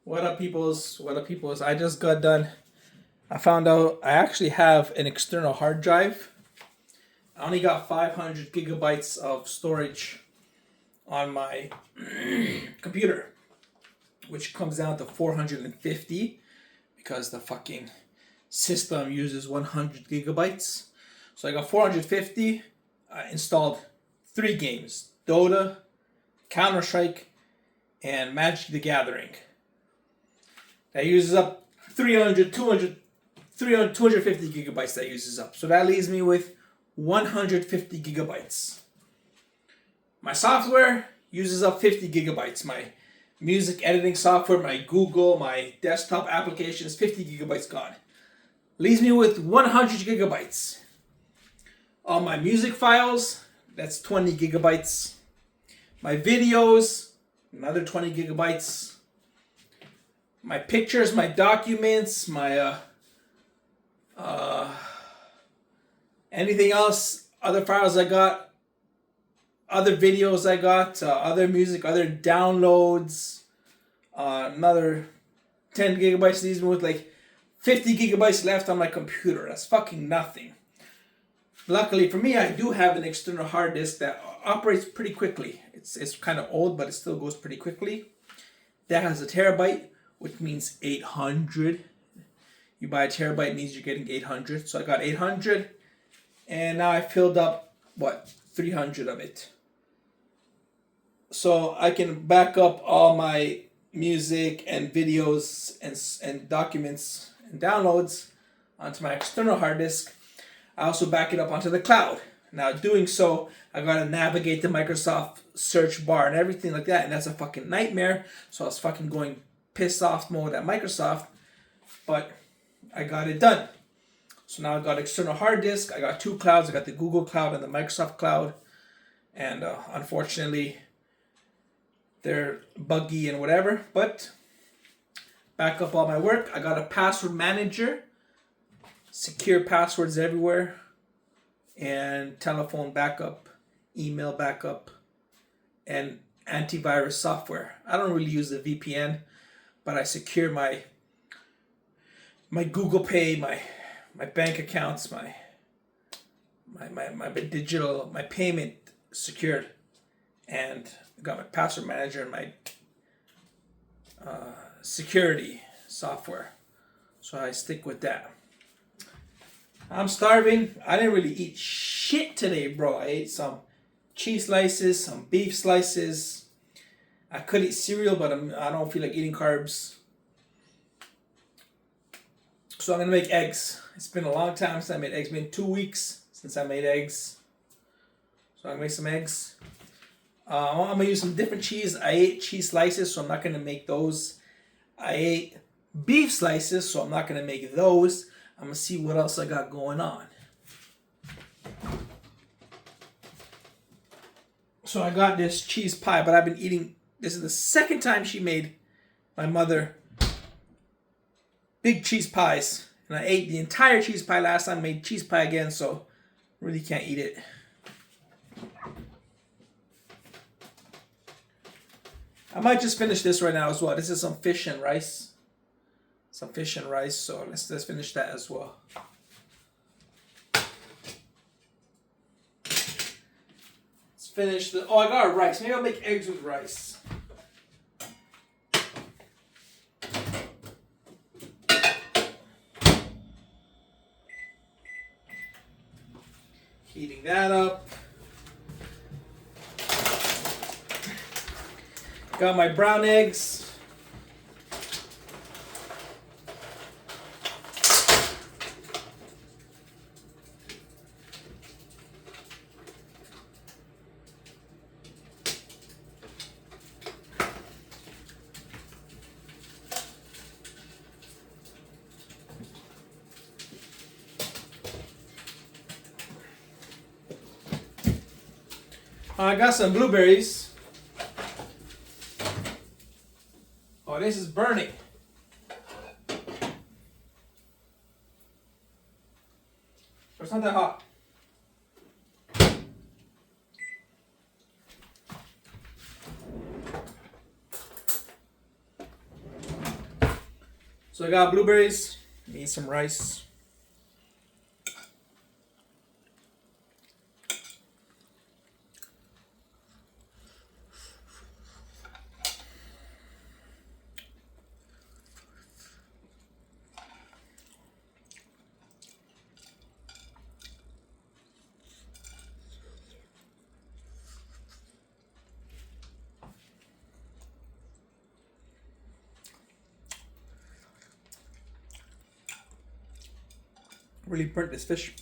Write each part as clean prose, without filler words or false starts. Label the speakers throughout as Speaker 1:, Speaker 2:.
Speaker 1: What up, peoples? What up, peoples? I just got done. I found out I actually have an external hard drive. I only got 500 gigabytes of storage on my computer, which comes down to 450 because the fucking system uses 100 gigabytes. So I got 450. I installed 3 games: Dota, Counter Strike, and Magic the Gathering. That uses up 250 gigabytes that uses up. So that leaves me with 150 gigabytes. My software uses up 50 gigabytes. My music editing software, my Google, my desktop applications, 50 gigabytes gone. Leaves me with 100 gigabytes. All my music files, that's 20 gigabytes. My videos, another 20 gigabytes. My pictures, my documents, my anything else, other files I got, other videos I got, other music, other downloads, another 10 gigabytes leaves me with like 50 gigabytes left on my computer. That's fucking nothing. Luckily for me, I do have an external hard disk that operates pretty quickly. It's kind of old, but it still goes pretty quickly. That has a terabyte, which means 800. You buy a terabyte, means you're getting 800. So I got 800, and now I filled up 300 of it. So I can back up all my music and videos and documents and downloads onto my external hard disk. I also back it up onto the cloud. Now, doing so, I gotta navigate the Microsoft search bar and everything like that, and that's a fucking nightmare. So I was fucking going pissed off mode at Microsoft, but I got it done. So now I've got external hard disk. I got 2 clouds. I got the Google Cloud and the Microsoft Cloud, and unfortunately, they're buggy and whatever. But back up all my work. I got a password manager, secure passwords everywhere, and telephone backup, email backup, and antivirus software. I don't really use the VPN, but I secure my Google Pay, my bank accounts, my digital, my payment secured, and I got my password manager and my security software. So I stick with that. I'm starving. I didn't really eat shit today, bro. I ate some cheese slices, some beef slices. I could eat cereal, but I don't feel like eating carbs. So I'm going to make eggs. It's been a long time since I made eggs. It's been 2 weeks since I made eggs. So I'm going to make some eggs. I'm going to use some different cheese. I ate cheese slices, so I'm not going to make those. I ate beef slices, so I'm not going to make those. I'm going to see what else I got going on. So I got this cheese pie, but I've been eating... This is the second time she made my mother big cheese pies. And I ate the entire cheese pie last time, made cheese pie again, so really can't eat it. I might just finish this right now as well. This is some fish and rice. So let's finish that as well. Let's finish the... Oh, I got rice. Maybe I'll make eggs with rice. Heating that up. Got my brown eggs. I got some blueberries. Oh, this is burning. It's not that hot. So I got blueberries. Need some rice. Really burnt this fish.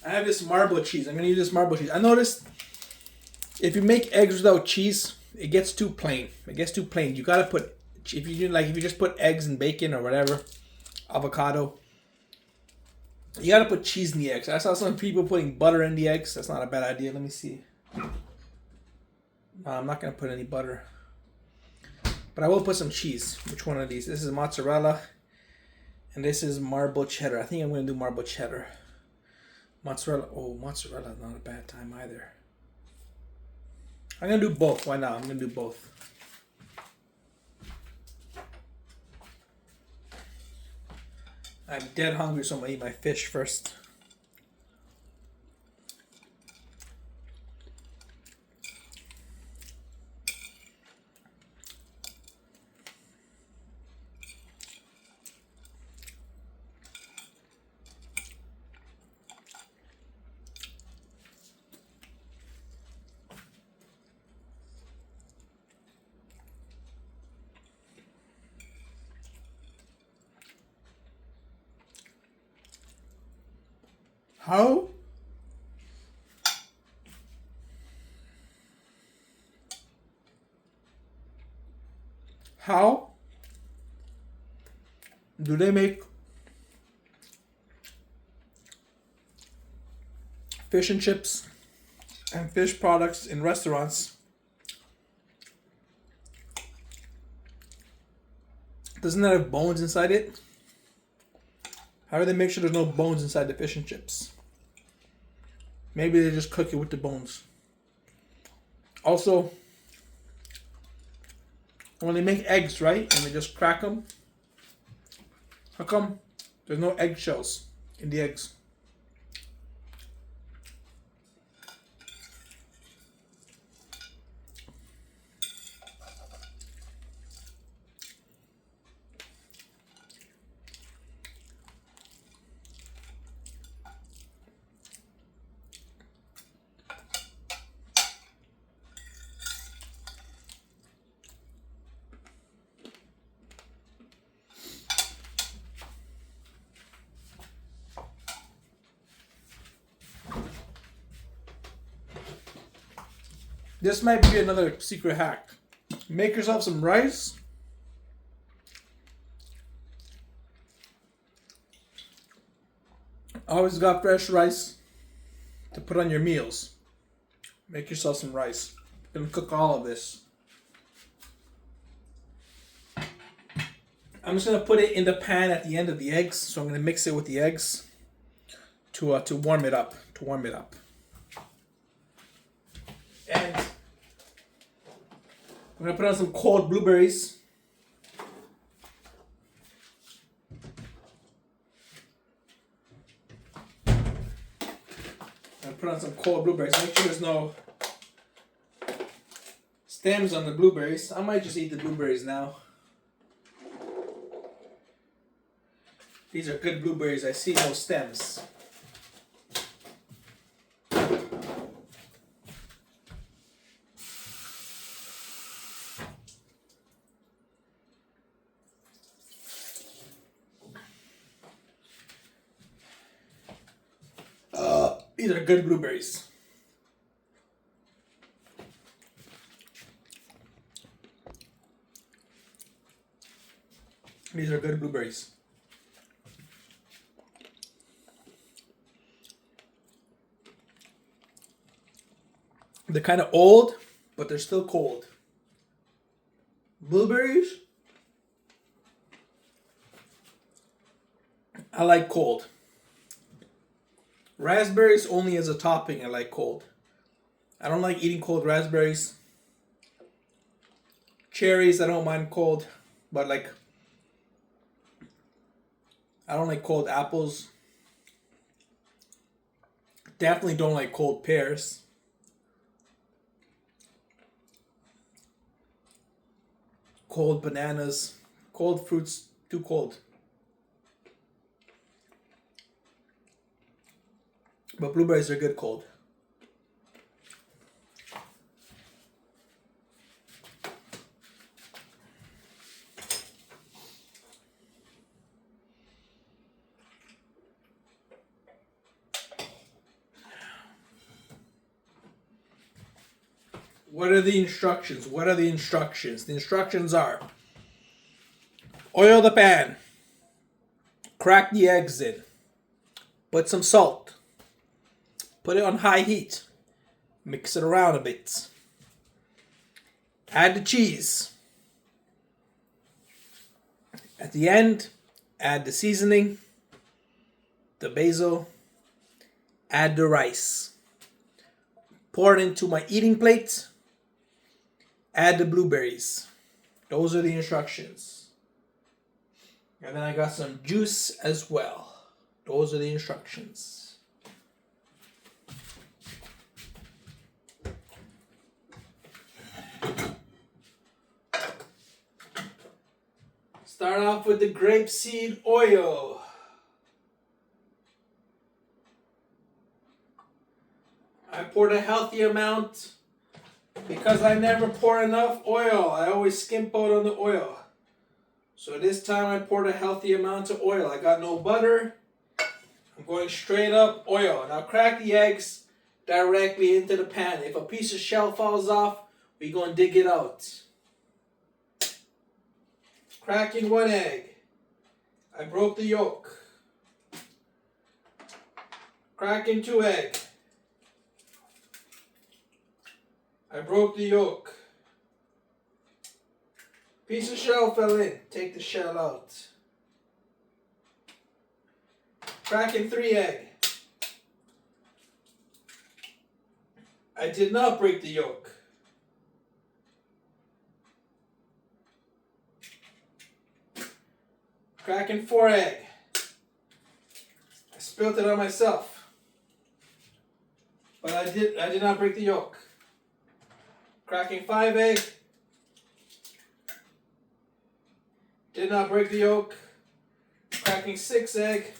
Speaker 1: I have this marble cheese. I'm gonna use this marble cheese. I noticed if you make eggs without cheese, it gets too plain. It gets too plain. You gotta put if you just put eggs and bacon or whatever, avocado. You gotta put cheese in the eggs. I saw some people putting butter in the eggs. That's not a bad idea. Let me see. No, I'm not gonna put any butter, but I will put some cheese. Which one of these? This is mozzarella, and this is marble cheddar. I think I'm gonna do marble cheddar. Mozzarella. Oh, mozzarella is not a bad time either. I'm gonna do both. Why not? I'm gonna do both. I'm dead hungry, so I'm gonna eat my fish first. How? How do they make fish and chips and fish products in restaurants? Doesn't that have bones inside it? How do they make sure there's no bones inside the fish and chips? Maybe they just cook it with the bones. Also, when they make eggs, right, and they just crack them, how come there's no eggshells in the eggs? This might be another secret hack. Make yourself some rice. Always got fresh rice to put on your meals. Make yourself some rice. I'm gonna cook all of this. I'm just gonna put it in the pan at the end of the eggs. So I'm gonna mix it with the eggs to warm it up. And I'm gonna put on some cold blueberries. Put on some cold blueberries. Make sure there's no stems on the blueberries. I might just eat the blueberries now. These are good blueberries. I see no stems. These are good blueberries. These are good blueberries. They're kind of old, but they're still cold. Blueberries, I like cold. Raspberries only as a topping, I like cold. I don't like eating cold raspberries. Cherries, I don't mind cold, but like, I don't like cold apples. Definitely don't like cold pears. Cold bananas. Cold fruits, too cold. But blueberries are good cold. What are the instructions? What are the instructions? The instructions are: oil the pan, crack the eggs in, put some salt, put it on high heat, mix it around a bit, add the cheese. At the end, add the seasoning, the basil, add the rice. Pour it into my eating plate. Add the blueberries. Those are the instructions. And then I got some juice as well. Those are the instructions. Start off with the grapeseed oil. I poured a healthy amount because I never pour enough oil. I always skimp out on the oil. So this time I poured a healthy amount of oil. I got no butter. I'm going straight up oil. Now crack the eggs directly into the pan. If a piece of shell falls off, we're going to dig it out. Cracking one egg. I broke the yolk. Cracking two eggs. I broke the yolk. Piece of shell fell in. Take the shell out. Cracking three egg. I did not break the yolk. Cracking four egg. I spilled it on myself. But I did not break the yolk. Cracking five egg. Did not break the yolk. Cracking six egg.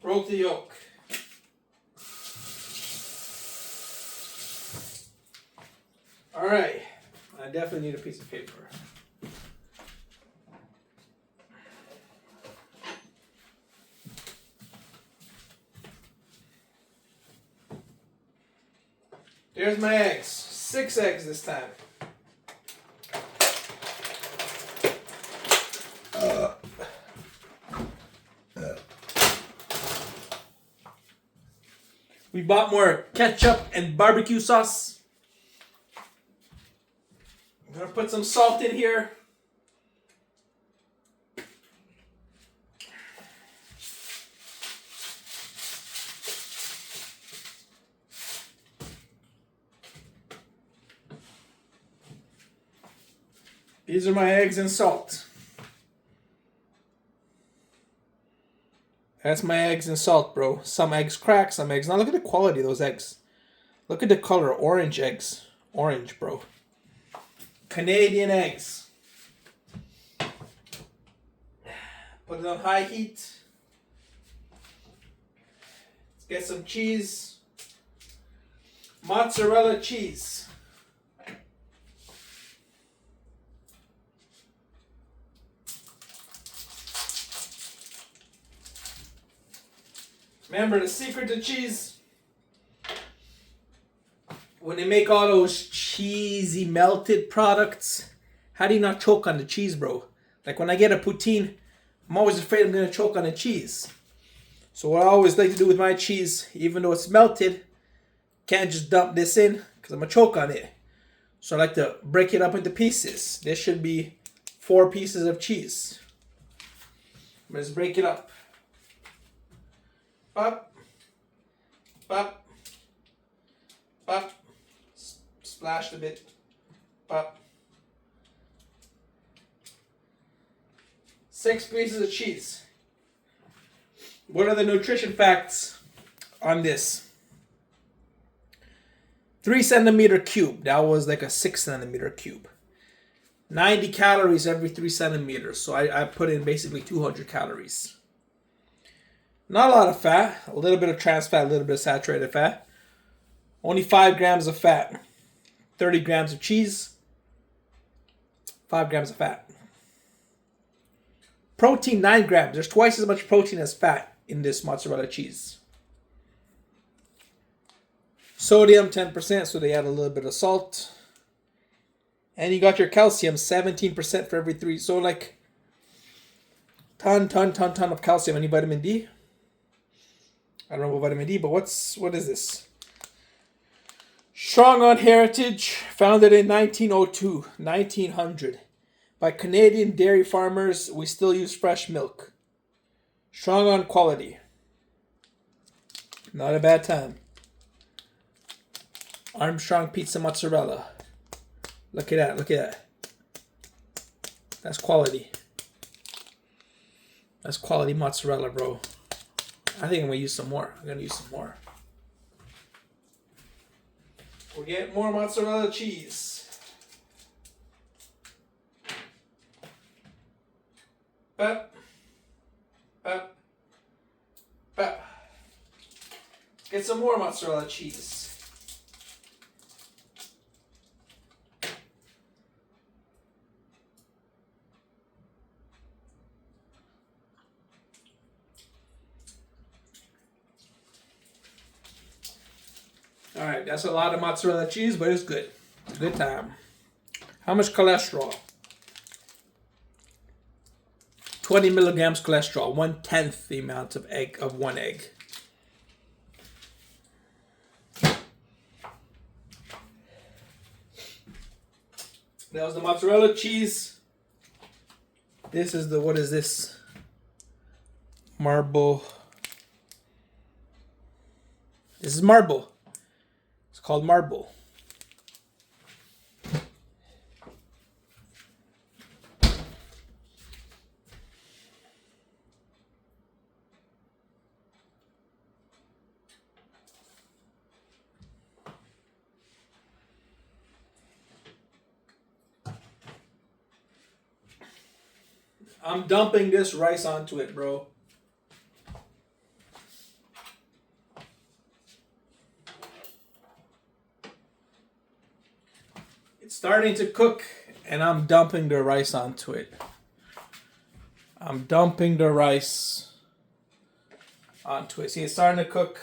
Speaker 1: Broke the yolk. Alright. I definitely need a piece of paper. There's my eggs. 6 eggs this time. We bought more ketchup and barbecue sauce. I'm gonna put some salt in here. These are my eggs and salt. That's my eggs and salt, bro. Some eggs crack, some eggs. Now look at the quality of those eggs. Look at the color. Orange eggs. Orange, bro. Canadian eggs. Put it on high heat. Let's get some cheese. Mozzarella cheese. Remember the secret to cheese? When they make all those cheesy melted products, how do you not choke on the cheese, bro? Like when I get a poutine, I'm always afraid I'm going to choke on the cheese. So what I always like to do with my cheese, even though it's melted, can't just dump this in because I'm going to choke on it. So I like to break it up into pieces. This should be 4 pieces of cheese. Let's break it up. Up, up, up. Splashed a bit. Up. 6 pieces of cheese. What are the nutrition facts on this? 3 centimeter cube. That was like a 6 centimeter cube. 90 calories every 3 centimeters. So I put in basically 200 calories. Not a lot of fat. A little bit of trans fat, a little bit of saturated fat. Only 5 grams of fat. 30 grams of cheese. 5 grams of fat. Protein, 9 grams. There's twice as much protein as fat in this mozzarella cheese. Sodium, 10%, so they add a little bit of salt. And you got your calcium, 17% for every 3. So like ton of calcium. Any vitamin D? I don't know about vitamin D, but what is this? Strong on Heritage, founded in 1900. By Canadian dairy farmers, we still use fresh milk. Strong on quality. Not a bad time. Armstrong Pizza Mozzarella. Look at that. That's quality. That's quality mozzarella, bro. I think I'm gonna use some more. We're getting more mozzarella cheese. Bap. Bap. Bap. Let's get some more mozzarella cheese. All right, that's a lot of mozzarella cheese, but it's good. It's a good time. How much cholesterol? 20 milligrams cholesterol, 1/10 the amount of one egg. That was the mozzarella cheese. This is what is this? Marble. This is marble. It's called marble. I'm dumping this rice onto it, bro. It's starting to cook, and I'm dumping the rice onto it. I'm dumping the rice onto it. See, it's starting to cook.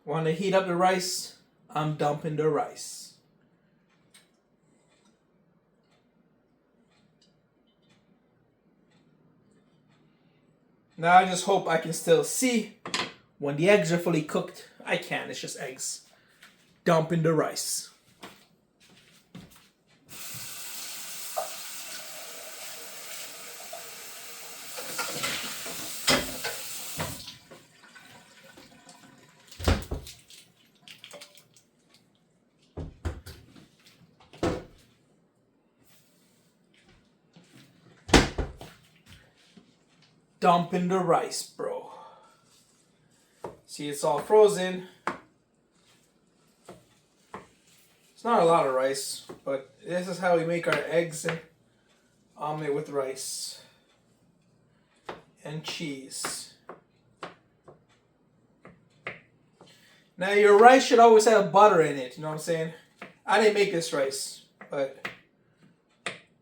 Speaker 1: Want to heat up the rice? I'm dumping the rice. Now I just hope I can still see when the eggs are fully cooked. I can, it's just eggs. Dump in the rice. Dump in the rice, bro. See, it's all frozen. It's not a lot of rice, but this is how we make our eggs and omelet with rice and cheese. Now, your rice should always have butter in it, you know what I'm saying? I didn't make this rice, but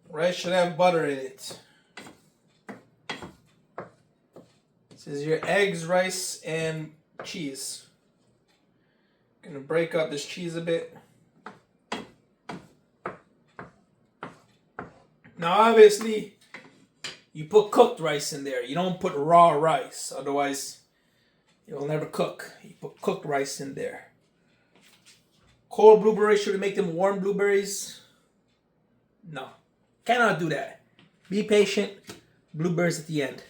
Speaker 1: rice should have butter in it. This is your eggs, rice, and cheese. Gonna break up this cheese a bit. Now, obviously, you put cooked rice in there. You don't put raw rice. Otherwise, it'll never cook. You put cooked rice in there. Cold blueberries, should we make them warm blueberries? No. Cannot do that. Be patient. Blueberries at the end.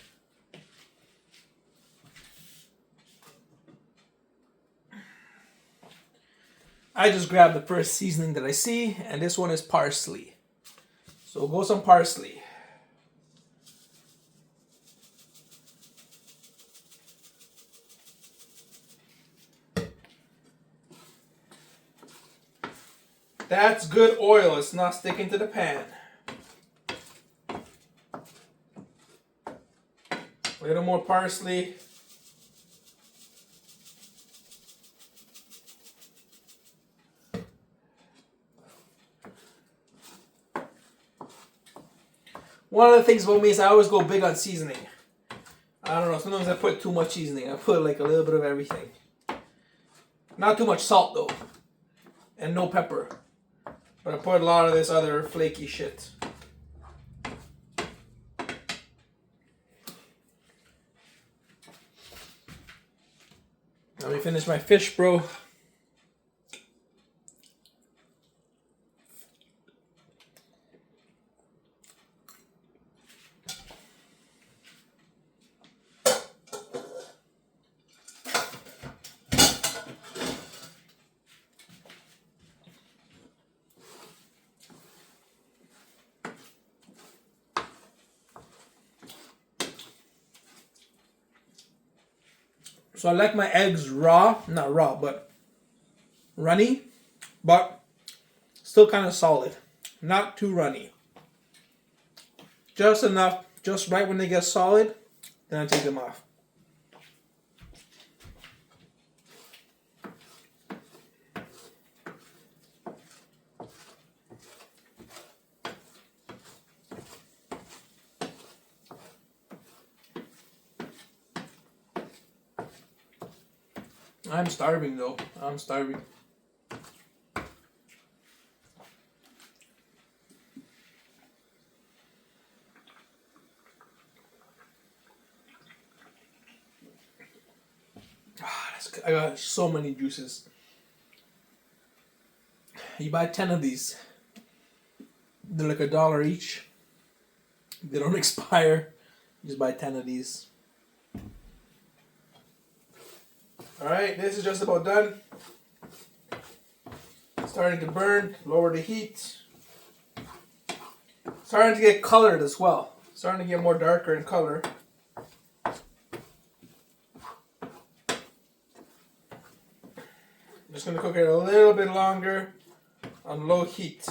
Speaker 1: I just grabbed the first seasoning that I see, and this one is parsley. So go some parsley. That's good oil. It's not sticking to the pan. A little more parsley. One of the things about me is I always go big on seasoning. I don't know, sometimes I put too much seasoning. I put like a little bit of everything. Not too much salt though. And no pepper. But I put a lot of this other flaky shit. Let me finish my fish, bro. So I like my eggs raw, not raw, but runny, but still kind of solid. Not too runny. Just enough, just right when they get solid, then I take them off. I'm starving though. I'm starving. That's good. I got so many juices. You buy 10 of these. They're like $1 each. They don't expire. You just buy 10 of these. Alright, this is just about done. Starting to burn. Lower the heat. Starting to get colored as well. Starting to get more darker in color. Just going to cook it a little bit longer on low heat.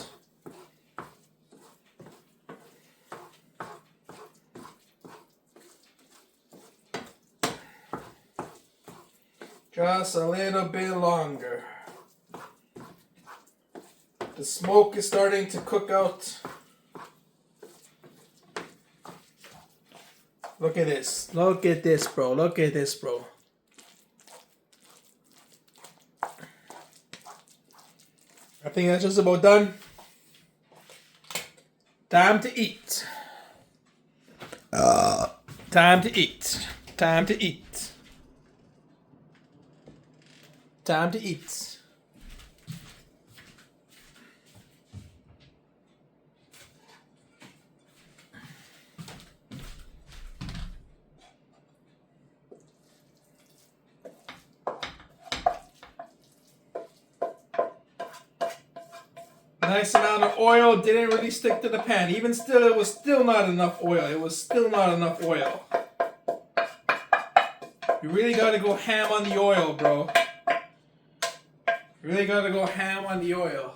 Speaker 1: Just a little bit longer. The smoke is starting to cook out. Look at this. Look at this, bro. Look at this, bro. I think that's just about done. Time to eat. Time to eat. Time to eat. Time to eat. Nice amount of oil, didn't really stick to the pan. Even still, it was still not enough oil. It was still not enough oil. You really gotta go ham on the oil, bro. You really gotta go ham on the oil.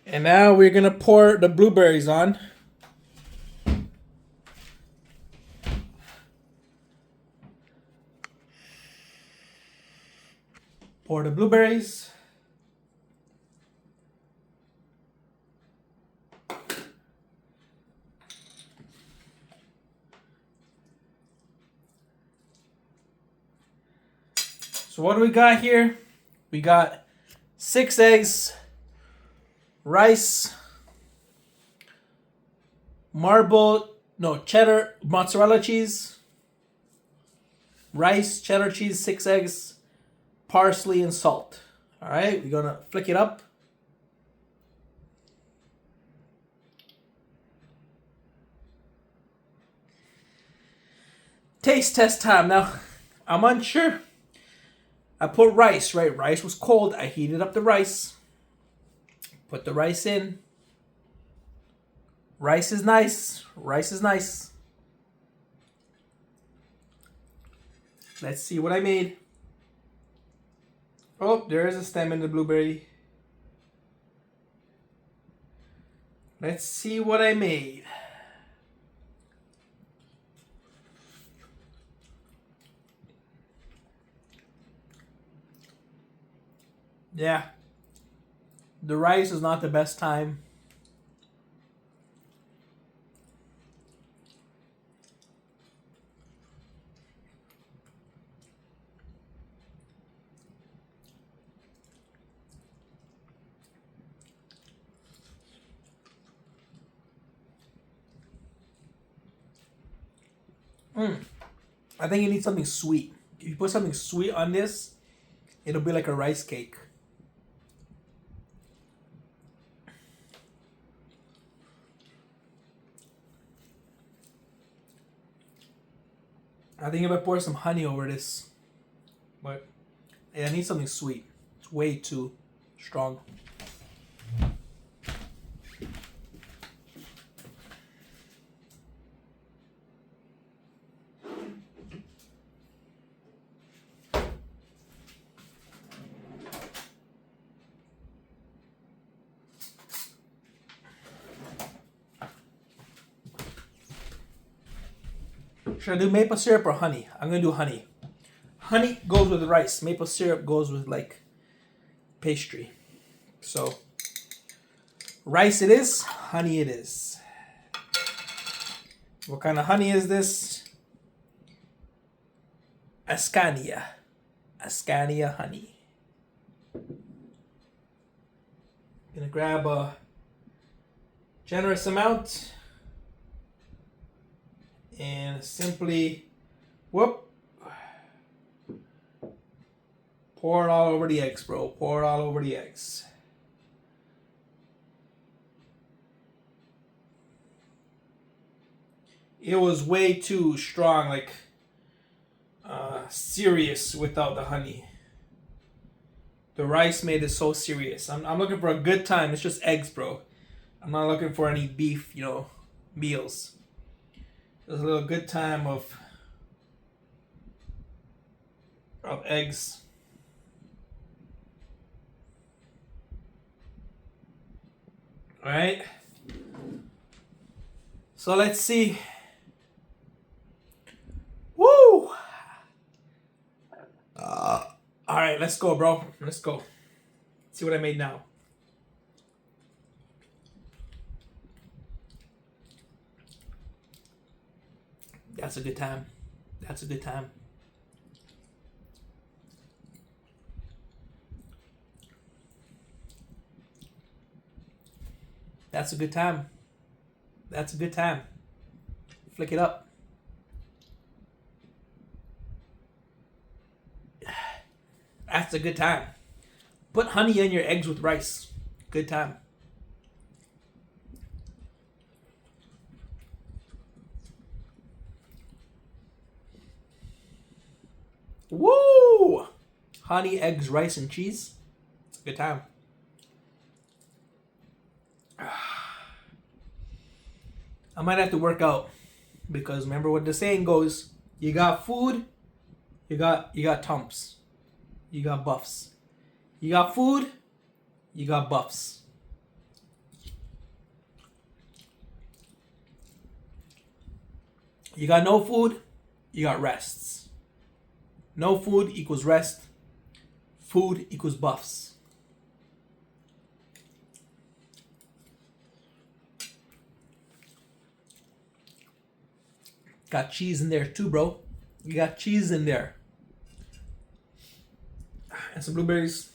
Speaker 1: And now we're gonna pour the blueberries on. Pour the blueberries. So what do we got here? We got 6 eggs, rice, cheddar, mozzarella cheese, rice, cheddar cheese, 6 eggs, parsley, and salt. All right, we're gonna flick it up. Taste test time. Now, I'm unsure. I put rice, right? Rice was cold. I heated up the rice. Put the rice in. Rice is nice. Rice is nice. Let's see what I made. Oh, there is a stem in the blueberry. Let's see what I made. Yeah. The rice is not the best time. I think you need something sweet. If you put something sweet on this, it'll be like a rice cake. I think if I pour some honey over this, but yeah, I need something sweet. It's way too strong. Should I do maple syrup or honey? I'm gonna do honey. Honey goes with rice. Maple syrup goes with like pastry. So rice it is, honey it is. What kind of honey is this? Ascania. Ascania honey. Gonna grab a generous amount and simply pour it all over the eggs, bro. Pour it all over the eggs. It was way too strong, like serious without the honey. The rice made it so serious. I'm looking for a good time. It's just eggs, bro. I'm not looking for any beef, meals. There's a little good time of eggs. All right. So let's see. Woo! All right, let's go, bro. Let's go. See what I made now. That's a good time. That's a good time. That's a good time. That's a good time. Flick it up. That's a good time. Put honey in your eggs with rice. Good time. Woo! Honey, eggs, rice, and cheese. It's a good time. I might have to work out because remember what the saying goes: you got food, you got tumps, you got buffs. You got food, you got buffs. You got no food, you got rests. No food equals rest. Food equals buffs. Got cheese in there too, bro. You got cheese in there. And some blueberries.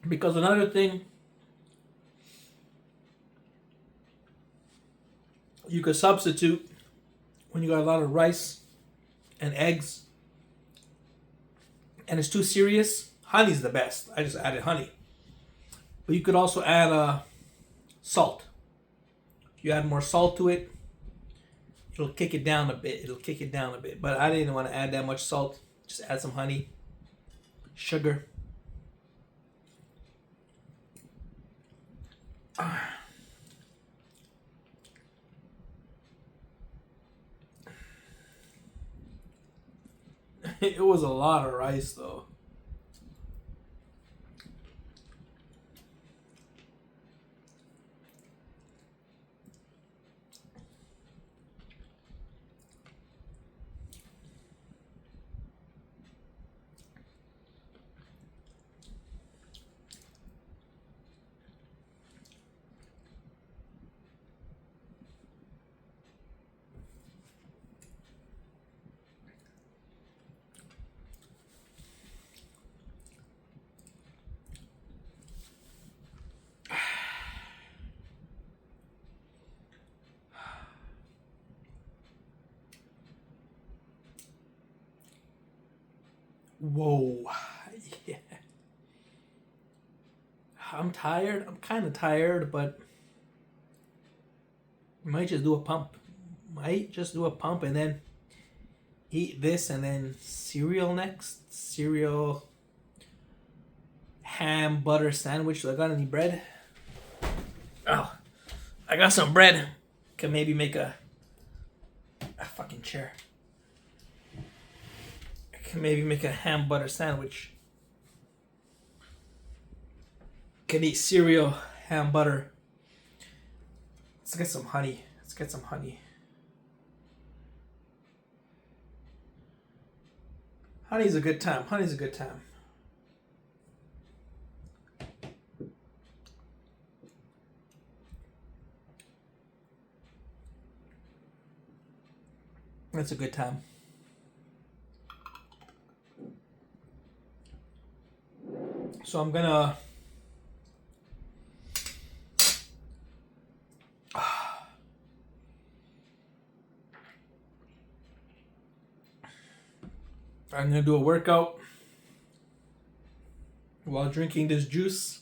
Speaker 1: Because another thing you could substitute when you got a lot of rice and eggs and it's too serious, honey's the best. I just added honey. But you could also add salt. If you add more salt to it, it'll kick it down a bit. But I didn't want to add that much salt. Just add some honey, sugar. It was a lot of rice though. Whoa. Yeah. I'm tired. I'm kind of tired, but might just do a pump. And then eat this and then cereal next. Cereal, ham, butter sandwich. Do I got any bread? Oh, I got some bread. Can maybe make a fucking chair. Can maybe make a ham butter sandwich. Can eat cereal, ham butter. Let's get some honey. Honey's a good time. That's a good time. So I'm gonna do a workout while drinking this juice.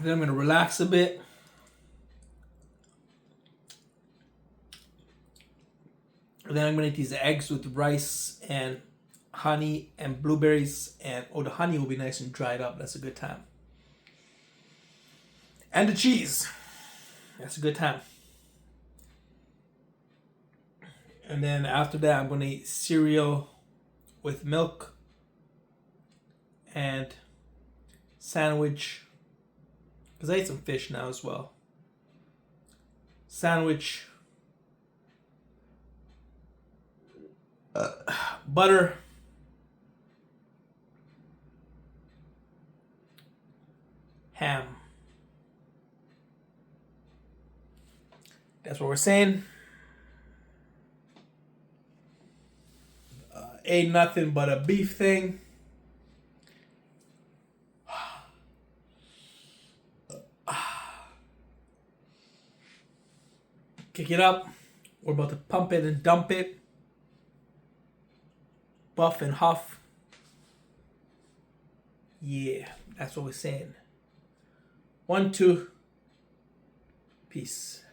Speaker 1: Then I'm gonna relax a bit. And then I'm gonna eat these eggs with rice and honey and blueberries, and the honey will be nice and dried up. That's a good time. And the cheese. That's a good time. And then after that, I'm gonna eat cereal with milk and sandwich, because I ate some fish now as well. Sandwich, butter, ham. That's what we're saying. Ain't nothing but a beef thing. Kick it up. We're about to pump it and dump it. Buff and huff. Yeah, that's what we're saying. 1, 2. Peace.